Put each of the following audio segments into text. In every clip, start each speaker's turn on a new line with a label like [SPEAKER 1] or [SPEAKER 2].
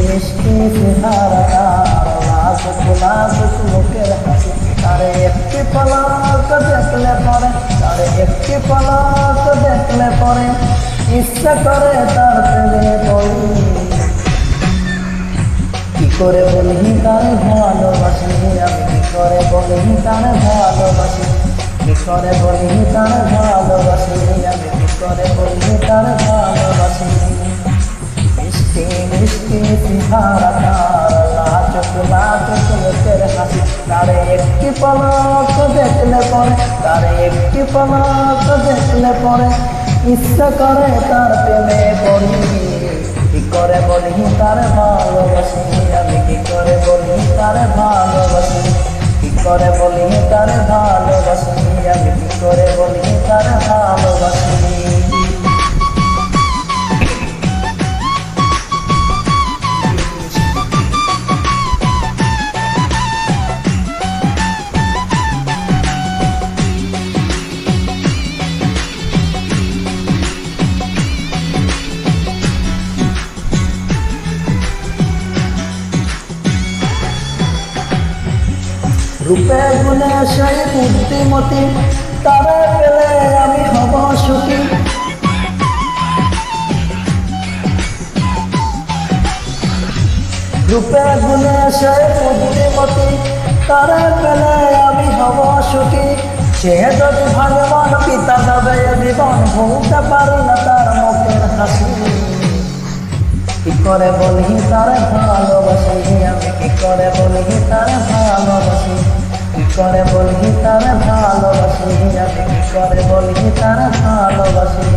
[SPEAKER 1] মিষ্টি চেহারা তার, লাজুক লাজুক মুখের হাসি, তারে একটি পলক দেখলে পরে, তারে একটি পলক দেখলে পরে ইচ্ছা করে তার প্রেমে পড়ি। কি করে বলি তারে ভালোবাসি আমি, কি করে বলি তারে ভালোবাসি, কি করে বলি তারে ভালোবাসি আমি, কি করে বলি তারে ভালোবাসি। মিষ্টি মিষ্টি চেহারা তার, লাজুক লাজুক মুখের হাসি, তারে একটি পলক দেখলে পরে, তারে একটি পলক দেখলে পরে ইচ্ছা করে তার প্রেমে পড়ি। কি করে বলি তারে ভালোবাসি আমি, কি করে বলি তারে ভালোবাসি, কি করে বলি তারে ভালোবাসি আমি, কি করে বলি তারে ভালোবাসি। রূপে গুণে সেই বুদ্ধিমতী, তারে পেলে আমি হব সুখী। রূপে গুণে সেই বুদ্ধিমতী, তারে পেলে আমি হব সুখী। সে যদি ভগবান পিতা যাবে জীবন, ভুলতে পারি না তার মুখের হাসি। কি করে বলি তারে ভালোবাসি আমি, কি করে বলি তারে ভালোবাসি, কি করে বলি তারে ভালোবাসি আমি, কি করে বলি তারে ভালোবাসি।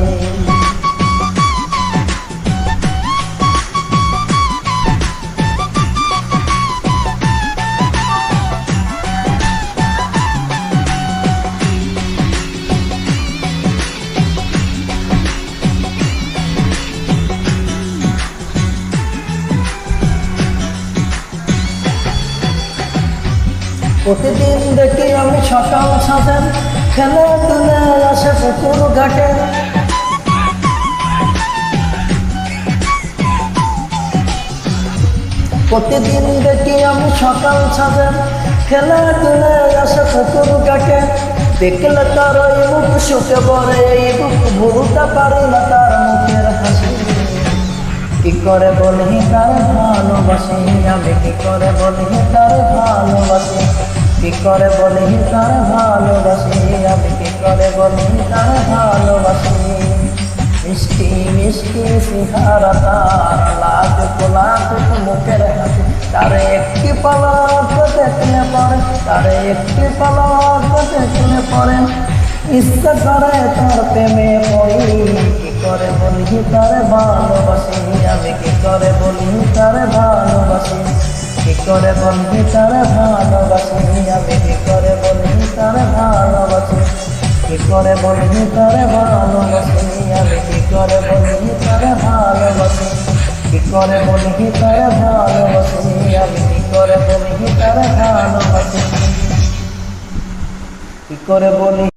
[SPEAKER 1] প্রতিদিন দেখি আমি সকাল সাজেন, খেলে তুলে আসে পুকুর ঘাটে। প্রতিদিন দেখি আমি সকাল সাজেন, খেলে তুলে আসে পুকুর ঘাটে। দেখলে তার ওই মুখ শুকে পড়ে, এই বুক ভুলতে পারি না তার মুখের হাসি। কি করে বলি তার ভালোবাসি আমি, কি করে বলি তার ভালোবাসি, কি করে বলি তার ভালোবাসি আমি, কি করে বলি তার ভালোবাসি। মিষ্টি মিষ্টি চেহারা তার, লাজুক লাজুক মুখের হাসি, তারে একটি পলক দেখলে পরে, তারে একটি পলক দেখলে পরে ইচ্ছা করে তার প্রেমে পড়ি। কি করে বলি তারে ভালোবাসি আমি, কি করে বলি তারে ভালোবাসি, কি করে বলি তারে ভালোবাসি আমি, কি করে বলি তারে ভালোবাসি, কি করে বলি তারে ভালোবাসি আমি, কি করে বলি তারে ভালোবাসি, কি করে বলি তারে ভালোবাসি আমি, কি করে বলি তারে ভালোবাসি, কি করে বলি।